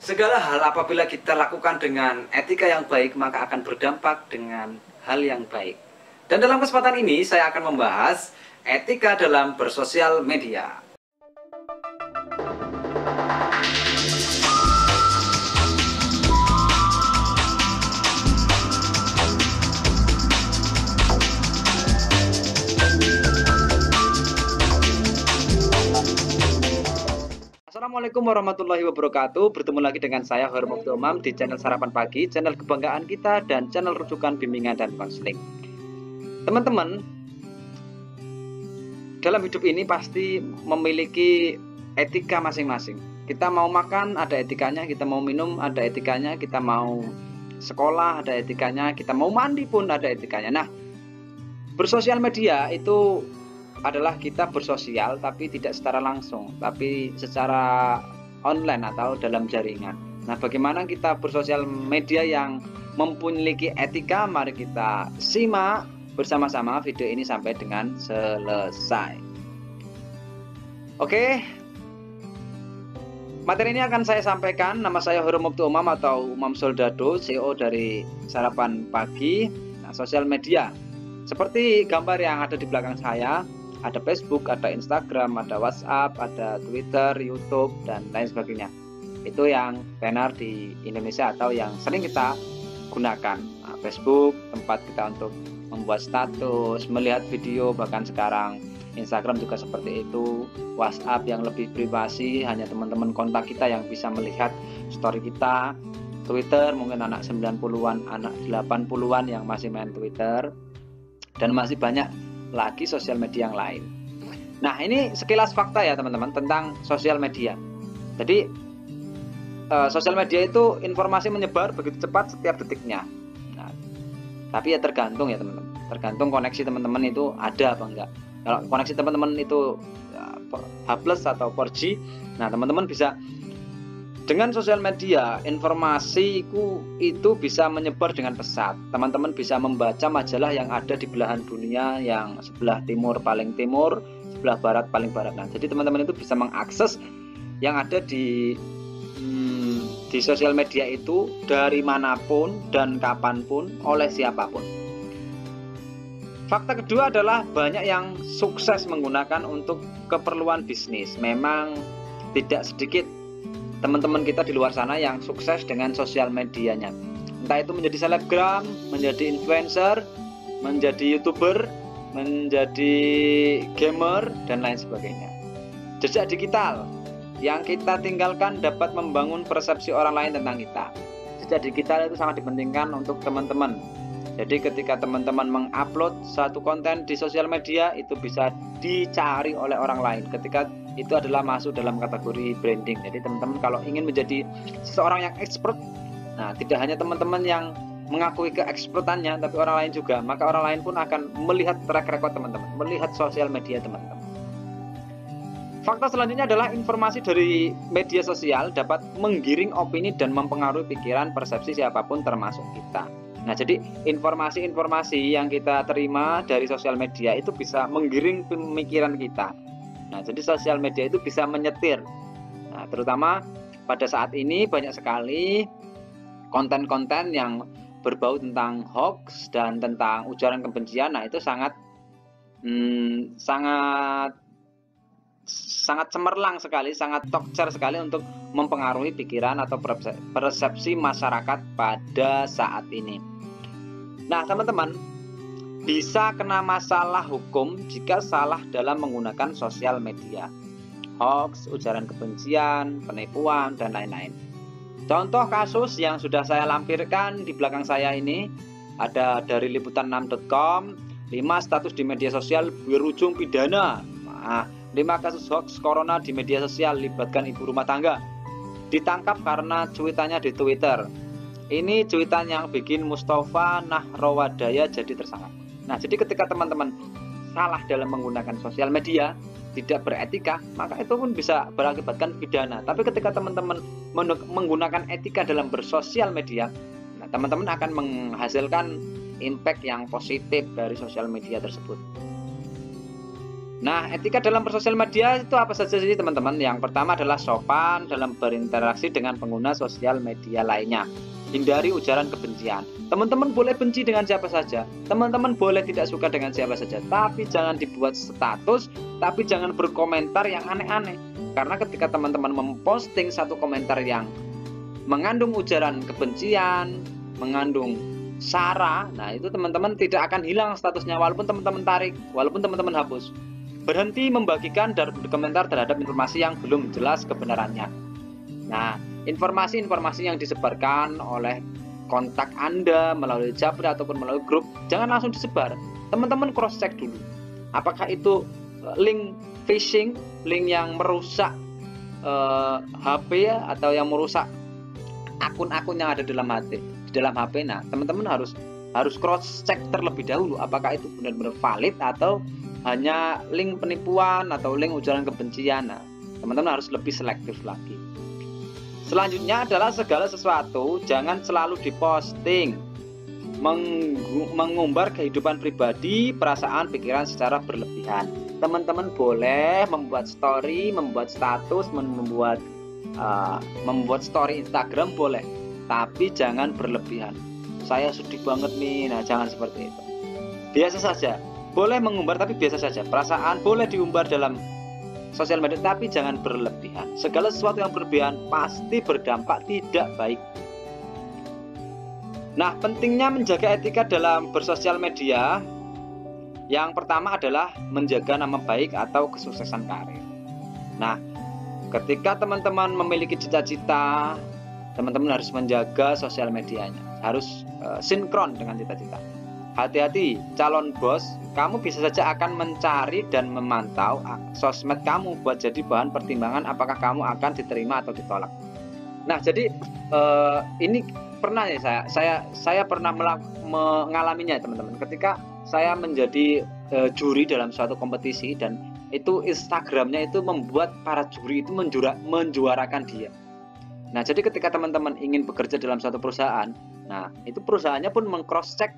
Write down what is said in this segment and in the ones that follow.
Segala hal apabila kita lakukan dengan etika yang baik, maka akan berdampak dengan hal yang baik. Dan dalam kesempatan ini saya akan membahas etika dalam bersosial media. Assalamualaikum warahmatullahi wabarakatuh. Bertemu lagi dengan saya Horm Umam di channel Sarapan Pagi, channel kebanggaan kita dan channel rujukan bimbingan dan konseling. Teman-teman, dalam hidup ini pasti memiliki etika masing-masing. Kita mau makan ada etikanya, kita mau minum ada etikanya, kita mau sekolah ada etikanya, kita mau mandi pun ada etikanya. Nah, bersosial media itu adalah kita bersosial tapi tidak secara langsung, tapi secara online atau dalam jaringan. Nah, bagaimana kita bersosial media yang memiliki etika? Mari kita simak bersama-sama video ini sampai dengan selesai. Oke, materi ini akan saya sampaikan. Nama saya Horm Umam atau Umam Soldado, CEO dari Sarapan Pagi. Nah, sosial media seperti gambar yang ada di belakang saya, ada Facebook, ada Instagram, ada WhatsApp, ada Twitter, YouTube, dan lain sebagainya. Itu yang tenar di Indonesia atau yang sering kita gunakan. Nah, Facebook tempat kita untuk membuat status, melihat video, bahkan sekarang Instagram juga seperti itu. WhatsApp yang lebih privasi, hanya teman-teman kontak kita yang bisa melihat story kita. Twitter mungkin anak 90-an, anak 80-an yang masih main Twitter. Dan masih banyak lagi sosial media yang lain. Nah, ini sekilas fakta ya teman-teman tentang sosial media. Jadi sosial media itu informasi menyebar begitu cepat setiap detiknya. Nah, tapi ya tergantung ya teman-teman. Tergantung koneksi teman-teman itu ada apa enggak. Kalau koneksi teman-teman itu H+ atau 4G, nah teman-teman bisa dengan sosial media, informasiku itu bisa menyebar dengan pesat. Teman-teman bisa membaca majalah yang ada di belahan dunia, yang sebelah timur paling timur, sebelah barat paling barat. Nah, jadi teman-teman itu bisa mengakses yang ada di sosial media itu dari manapun dan kapanpun oleh siapapun. Fakta kedua adalah banyak yang sukses menggunakan untuk keperluan bisnis. Memang tidak sedikit teman-teman kita di luar sana yang sukses dengan sosial medianya. Entah itu menjadi selebgram, menjadi influencer, menjadi YouTuber, menjadi gamer, dan lain sebagainya. Jejak digital yang kita tinggalkan dapat membangun persepsi orang lain tentang kita. Jejak digital itu sangat dipentingkan untuk teman-teman. Jadi ketika teman-teman mengupload satu konten di sosial media, itu bisa dicari oleh orang lain ketika itu adalah masuk dalam kategori branding. Jadi teman-teman kalau ingin menjadi seseorang yang expert, nah tidak hanya teman-teman yang mengakui keekspertannya, tapi orang lain juga, maka orang lain pun akan melihat track record teman-teman, melihat sosial media teman-teman. Fakta selanjutnya adalah informasi dari media sosial dapat menggiring opini dan mempengaruhi pikiran persepsi siapapun termasuk kita. Nah, jadi informasi-informasi yang kita terima dari sosial media itu bisa menggiring pemikiran kita. Nah, jadi sosial media itu bisa menyetir. Nah, terutama pada saat ini banyak sekali konten-konten yang berbau tentang hoax dan tentang ujaran kebencian. Nah, itu sangat cemerlang sekali, sangat tokcer sekali untuk mempengaruhi pikiran atau persepsi masyarakat pada saat ini. Nah, teman-teman bisa kena masalah hukum jika salah dalam menggunakan sosial media. Hoax, ujaran kebencian, penipuan, dan lain-lain. Contoh kasus yang sudah saya lampirkan di belakang saya ini ada dari liputan6.com, 5 status di media sosial berujung pidana. Nah, 5 kasus hoax corona di media sosial libatkan ibu rumah tangga. Ditangkap karena cuitannya di Twitter. Ini cuitan yang bikin Mustafa Nahrawadaya jadi tersangka. Nah, jadi ketika teman-teman salah dalam menggunakan sosial media, tidak beretika, maka itu pun bisa berakibatkan pidana. Tapi ketika teman-teman menggunakan etika dalam bersosial media, nah, teman-teman akan menghasilkan impact yang positif dari sosial media tersebut. Nah, etika dalam bersosial media itu apa saja sih teman-teman? Yang pertama adalah sopan dalam berinteraksi dengan pengguna sosial media lainnya. Hindari ujaran kebencian. Teman-teman boleh benci dengan siapa saja. Teman-teman boleh tidak suka dengan siapa saja. Tapi jangan dibuat status, tapi jangan berkomentar yang aneh-aneh. Karena ketika teman-teman memposting satu komentar yang mengandung ujaran kebencian, mengandung sara, nah itu teman-teman tidak akan hilang statusnya walaupun teman-teman tarik, walaupun teman-teman hapus. Berhenti membagikan dan berkomentar terhadap informasi yang belum jelas kebenarannya. Nah, informasi-informasi yang disebarkan oleh kontak Anda melalui Japri ataupun melalui grup, jangan langsung disebar. Teman-teman cross check dulu. Apakah itu link phishing, link yang merusak HP ya, atau yang merusak akun-akun yang ada di dalam HP. Nah, teman-teman harus cross check terlebih dahulu apakah itu benar-benar valid atau hanya link penipuan atau link ujaran kebencian. Nah, teman-teman harus lebih selektif lagi. Selanjutnya adalah segala sesuatu jangan selalu diposting, mengumbar kehidupan pribadi, perasaan, pikiran secara berlebihan. Teman-teman boleh membuat story, membuat status, membuat story Instagram boleh, tapi jangan berlebihan. Saya sedih banget nih, nah jangan seperti itu. Biasa saja. Boleh mengumbar tapi biasa saja. Perasaan boleh diumbar dalam sosial media tapi jangan berlebihan. Segala sesuatu yang berlebihan pasti berdampak tidak baik. Nah, pentingnya menjaga etika dalam bersosial media. Yang pertama adalah menjaga nama baik atau kesuksesan karir. Nah, ketika teman-teman memiliki cita-cita, teman-teman harus menjaga sosial medianya, harus sinkron dengan cita-cita. Hati-hati calon bos, kamu bisa saja akan mencari dan memantau sosmed kamu buat jadi bahan pertimbangan apakah kamu akan diterima atau ditolak. Nah, jadi ini pernah ya saya pernah mengalaminya teman-teman. Ketika saya menjadi juri dalam suatu kompetisi dan itu Instagramnya itu membuat para juri itu menjuarakan dia. Nah, jadi ketika teman-teman ingin bekerja dalam suatu perusahaan, nah itu perusahaannya pun meng-cross check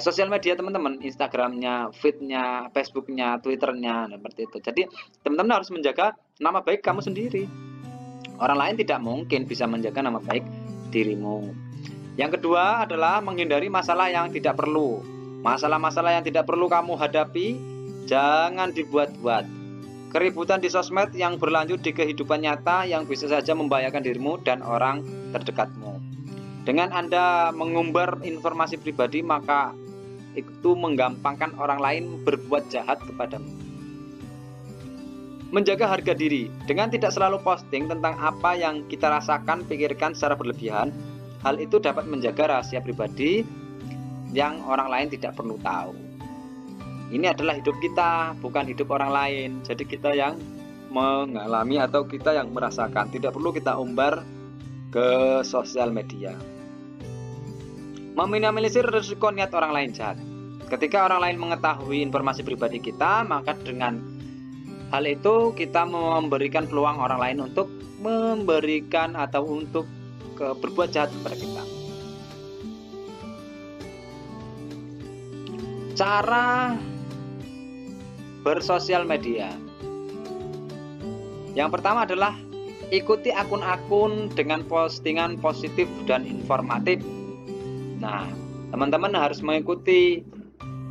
sosial media teman-teman, Instagramnya, feednya, Facebooknya, Twitternya, seperti itu. Jadi teman-teman harus menjaga nama baik kamu sendiri. Orang lain tidak mungkin bisa menjaga nama baik dirimu. Yang kedua adalah menghindari masalah yang tidak perlu. Masalah-masalah yang tidak perlu kamu hadapi jangan dibuat-buat. Keributan di sosmed yang berlanjut di kehidupan nyata yang bisa saja membahayakan dirimu dan orang terdekatmu. Dengan Anda mengumbar informasi pribadi, maka itu menggampangkan orang lain berbuat jahat kepadamu. Menjaga harga diri. Dengan tidak selalu posting tentang apa yang kita rasakan, pikirkan secara berlebihan, hal itu dapat menjaga rahasia pribadi yang orang lain tidak perlu tahu. Ini adalah hidup kita, bukan hidup orang lain. Jadi kita yang mengalami atau kita yang merasakan. Tidak perlu kita umbar ke sosial media. Meminimalisir risiko niat orang lain jahat. Ketika orang lain mengetahui informasi pribadi kita, maka dengan hal itu kita memberikan peluang orang lain untuk memberikan atau untuk berbuat jahat kepada kita. Cara bersosial media. Yang pertama adalah ikuti akun-akun dengan postingan positif dan informatif. Nah, teman-teman harus mengikuti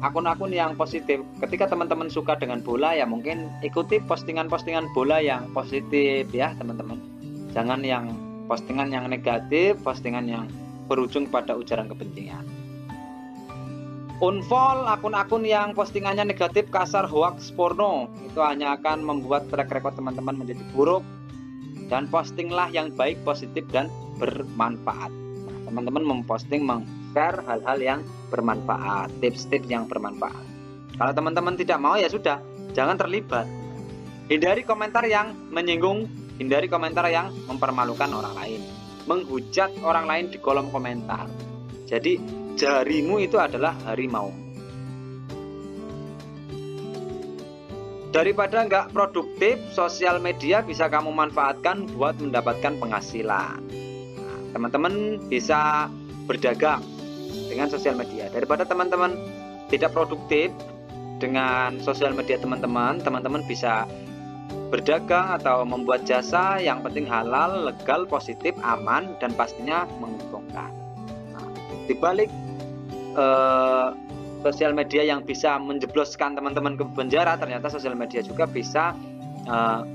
akun-akun yang positif. Ketika teman-teman suka dengan bola, ya mungkin ikuti postingan-postingan bola yang positif ya teman-teman. Jangan yang postingan yang negatif, postingan yang berujung pada ujaran kebencian. Unfollow akun-akun yang postingannya negatif, kasar, hoax, porno. Itu hanya akan membuat track record teman-teman menjadi buruk. Dan postinglah yang baik, positif, dan bermanfaat. Nah, teman-teman memposting, meng-share hal-hal yang bermanfaat, tips-tips yang bermanfaat. Kalau teman-teman tidak mau, ya sudah, jangan terlibat. Hindari komentar yang menyinggung, hindari komentar yang mempermalukan orang lain, menghujat orang lain di kolom komentar. Jadi jarimu itu adalah harimau. Daripada nggak produktif, sosial media bisa kamu manfaatkan buat mendapatkan penghasilan. Nah, teman-teman bisa berdagang dengan sosial media. Daripada teman-teman tidak produktif, Dengan sosial media teman-teman bisa berdagang atau membuat jasa yang penting halal, legal, positif, aman, dan pastinya menguntungkan. Nah, di balik sosial media yang bisa menjebloskan teman-teman ke penjara, ternyata sosial media juga bisa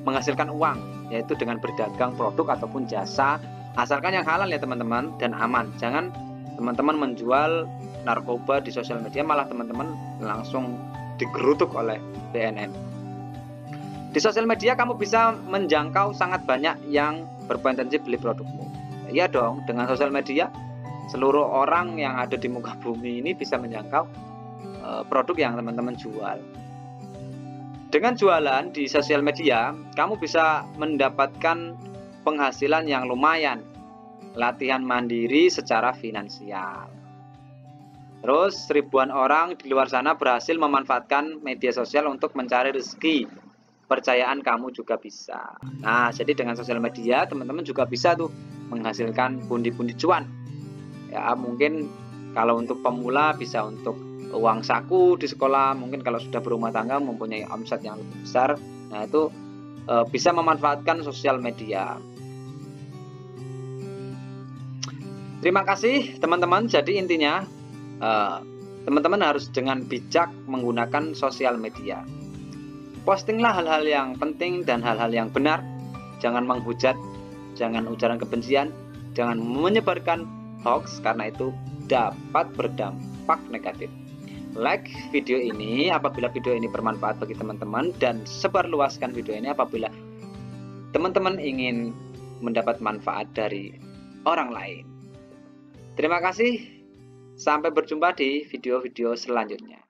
menghasilkan uang, yaitu dengan berdagang produk ataupun jasa, asalkan yang halal ya teman-teman, dan aman. Jangan teman-teman menjual narkoba di sosial media, malah teman-teman langsung digerutuk oleh BNN. Di sosial media kamu bisa menjangkau sangat banyak yang berpotensi beli produkmu. Iya dong, dengan sosial media seluruh orang yang ada di muka bumi ini bisa menjangkau produk yang teman-teman jual. Dengan jualan di sosial media, kamu bisa mendapatkan penghasilan yang lumayan, latihan mandiri secara finansial. Terus ribuan orang di luar sana berhasil memanfaatkan media sosial untuk mencari rezeki. Percayaan kamu juga bisa. Nah, jadi dengan sosial media teman-teman juga bisa tuh menghasilkan pundi-pundi cuan. Ya, mungkin kalau untuk pemula bisa untuk uang saku di sekolah, mungkin kalau sudah berumah tangga mempunyai omset yang lebih besar. Nah, itu bisa memanfaatkan sosial media. Terima kasih teman-teman. Jadi intinya teman-teman harus dengan bijak menggunakan sosial media. Postinglah hal-hal yang penting dan hal-hal yang benar. Jangan menghujat, jangan ujaran kebencian, jangan menyebarkan hoax, karena itu dapat berdampak negatif. Like video ini apabila video ini bermanfaat bagi teman-teman, dan sebarluaskan video ini apabila teman-teman ingin mendapat manfaat dari orang lain. Terima kasih. Sampai berjumpa di video-video selanjutnya.